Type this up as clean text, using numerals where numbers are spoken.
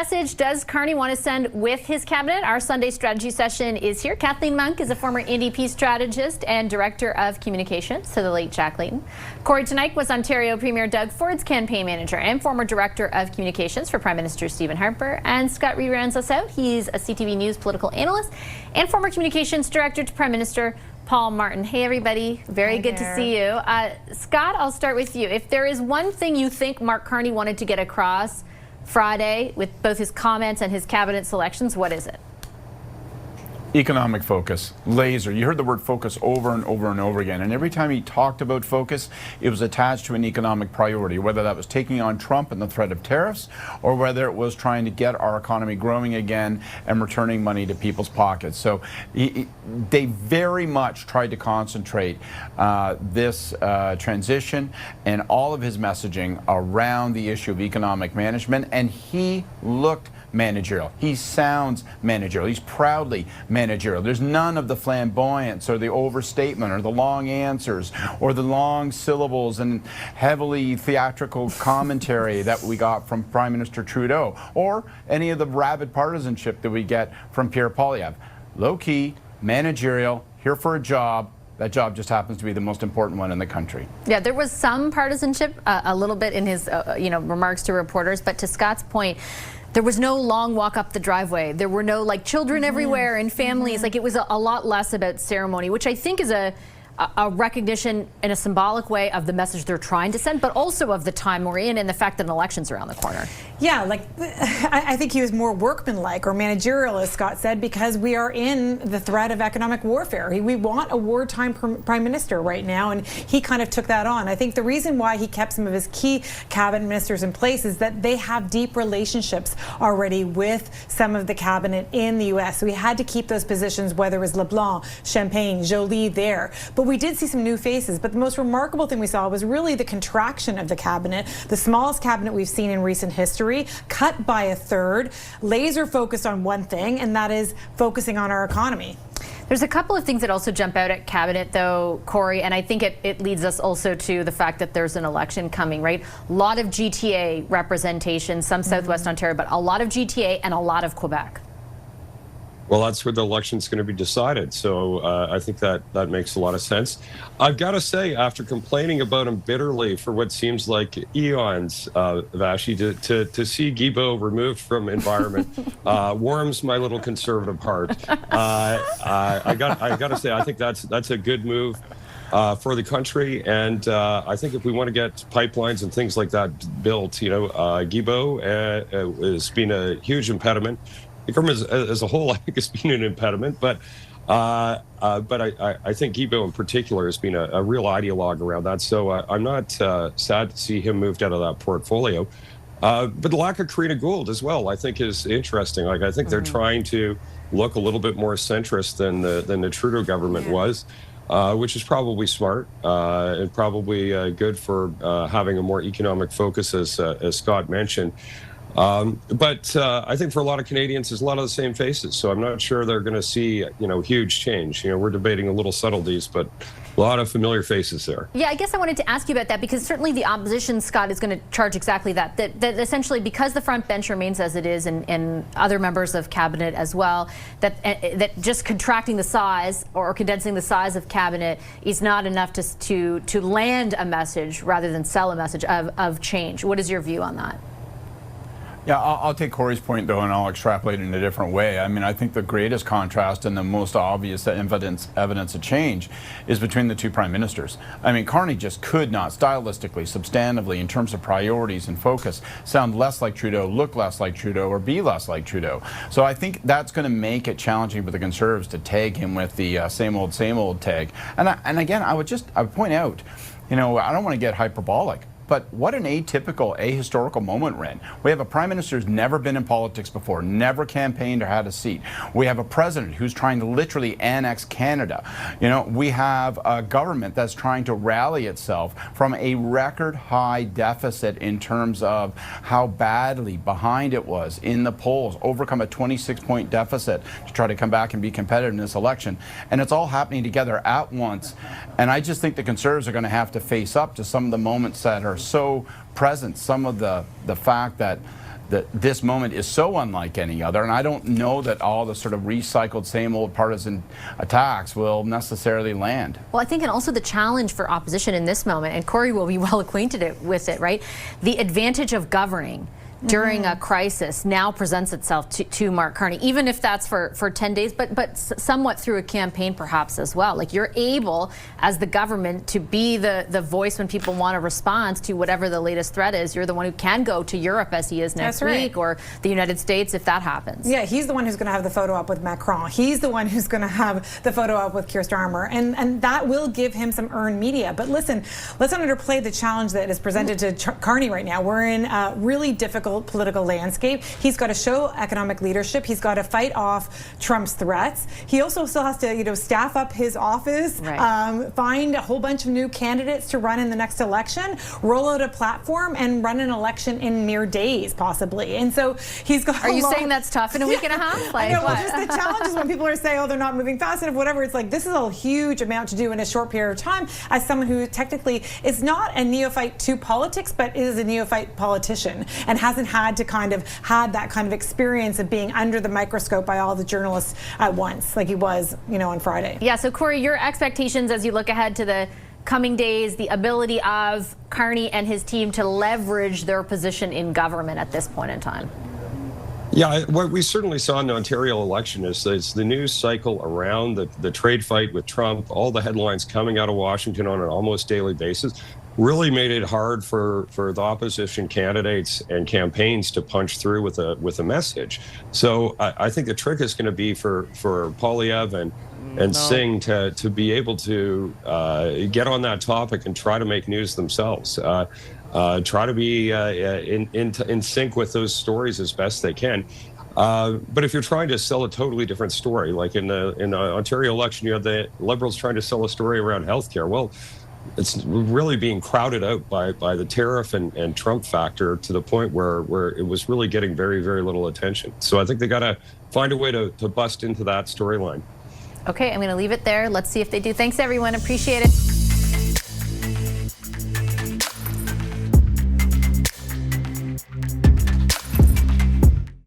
message does Carney want to send with his cabinet? Our Sunday strategy session is here. Kathleen Monk is a former NDP strategist and director of communications to the late Jack Layton. Corey tonight was Ontario Premier Doug Ford's campaign manager and former director of communications for Prime Minister Stephen Harper. And Scott Reed rounds us out. He's a CTV News political analyst and former communications director to Prime Minister Paul Martin. Hey everybody, very good to see you. Scott, I'll start with you. If there is one thing you think Mark Carney wanted to get across Friday with both his comments and his cabinet selections, what is it? Economic focus, laser. You heard the word focus over and over and over again. And every time he talked about focus, it was attached to an economic priority, whether that was taking on Trump and the threat of tariffs, or whether it was trying to get our economy growing again and returning money to people's pockets. So they very much tried to concentrate this transition and all of his messaging around the issue of economic management. And he looked managerial. He sounds managerial. He's proudly managerial. There's none of the flamboyance or the overstatement or the long answers or the long syllables and heavily theatrical commentary that we got from Prime Minister Trudeau, or any of the rabid partisanship that we get from Pierre Poilievre. Low-key, managerial, here for a job. That job just happens to be the most important one in the country. Yeah, there was some partisanship a little bit in his remarks to reporters, but to Scott's point, there was no long walk up the driveway. There were no children everywhere and families. Like, it was a lot less about ceremony, which I think is a recognition in a symbolic way of the message they're trying to send, but also of the time we're in and the fact that an election's around the corner. Yeah, I think he was more workmanlike or managerial, as Scott said, because we are in the threat of economic warfare. We want a wartime prime minister right now, and he kind of took that on. I think the reason why he kept some of his key cabinet ministers in place is that they have deep relationships already with some of the cabinet in the U.S. So we had to keep those positions, whether it was LeBlanc, Champagne, Joly there. But we did see some new faces. But the most remarkable thing we saw was really the contraction of the cabinet, the smallest cabinet we've seen in recent history, cut by a third, laser focused on one thing, and that is focusing on our economy. There's a couple of things that also jump out at cabinet, though, Corey, and I think it leads us also to the fact that there's an election coming, right? A lot of GTA representation, some Southwest Ontario, but a lot of GTA and a lot of Quebec. Well, that's where the election's going to be decided. So I think that makes a lot of sense. I've got to say, after complaining about him bitterly for what seems like eons, Vashi, to see Guilbeault removed from environment warms my little conservative heart. I got to say, I think that's a good move for the country. And I think if we want to get pipelines and things like that built, Guilbeault has been a huge impediment. The government as a whole, I think, has been an impediment, but I think Guilbeault in particular has been a real ideologue around that. So I'm not sad to see him moved out of that portfolio. But the lack of Karina Gould as well, I think, is interesting. I think they're trying to look a little bit more centrist than the Trudeau government was, which is probably smart and probably good for having a more economic focus, as Scott mentioned. But I think for a lot of Canadians, there's a lot of the same faces. So I'm not sure they're going to see, huge change. We're debating a little subtleties, but a lot of familiar faces there. Yeah, I guess I wanted to ask you about that, because certainly the opposition, Scott, is going to charge exactly that essentially, because the front bench remains as it is and other members of cabinet as well, that just contracting the size or condensing the size of cabinet is not enough to land a message rather than sell a message of change. What is your view on that? Yeah, I'll take Corey's point, though, and I'll extrapolate in a different way. I mean, I think the greatest contrast and the most obvious evidence of change is between the two prime ministers. I mean, Carney just could not, stylistically, substantively, in terms of priorities and focus, sound less like Trudeau, look less like Trudeau, or be less like Trudeau. So I think that's going to make it challenging for the Conservatives to tag him with the same old tag. And again, I would point out, I don't want to get hyperbolic, but what an atypical, ahistorical moment we're in. We have a prime minister who's never been in politics before, never campaigned or had a seat. We have a president who's trying to literally annex Canada. We have a government that's trying to rally itself from a record high deficit in terms of how badly behind it was in the polls, overcome a 26-point deficit to try to come back and be competitive in this election. And it's all happening together at once. And I just think the Conservatives are going to have to face up to some of the moments that are so present, some of the fact that that this moment is so unlike any other, and I don't know that all the sort of recycled same old partisan attacks will necessarily land. Well, I think, and also the challenge for opposition in this moment, and Corey will be well acquainted with it, right? The advantage of governing during a crisis now presents itself to Mark Carney, even if that's for 10 days, but somewhat through a campaign perhaps as well. Like, you're able, as the government, to be the voice when people want a response to whatever the latest threat is. You're the one who can go to Europe, as he is next week, or the United States if that happens. Yeah, he's the one who's going to have the photo op with Macron. He's the one who's going to have the photo op with Keir Starmer, and that will give him some earned media. But listen, let's not underplay the challenge that is presented to Carney right now. We're in a really difficult political landscape. He's got to show economic leadership. He's got to fight off Trump's threats. He also still has to, staff up his office, find a whole bunch of new candidates to run in the next election, roll out a platform, and run an election in mere days, possibly. And so he's got. Are you saying that's tough in a week and a half? Like, I know. Well, just the challenge is when people are saying, "Oh, they're not moving fast enough," whatever. It's like, this is a huge amount to do in a short period of time. As someone who technically is not a neophyte to politics, but is a neophyte politician and hasn't had that kind of experience of being under the microscope by all the journalists at once, like he was, on Friday. Yeah. So, Corey, your expectations as you look ahead to the coming days, the ability of Carney and his team to leverage their position in government at this point in time. Yeah, what we certainly saw in the Ontario election is the news cycle around the trade fight with Trump, all the headlines coming out of Washington on an almost daily basis, really made it hard for the opposition candidates and campaigns to punch through with a message. So I think the trick is going to be for Poilievre and Singh to be able to get on that topic and try to make news themselves. Try to be in sync with those stories as best they can. But if you're trying to sell a totally different story, like in the Ontario election, you have the Liberals trying to sell a story around healthcare. Well, it's really being crowded out by the tariff and Trump factor to the point where it was really getting very, very little attention. So I think they got to find a way to bust into that storyline. Okay, I'm going to leave it there. Let's see if they do. Thanks, everyone. Appreciate it.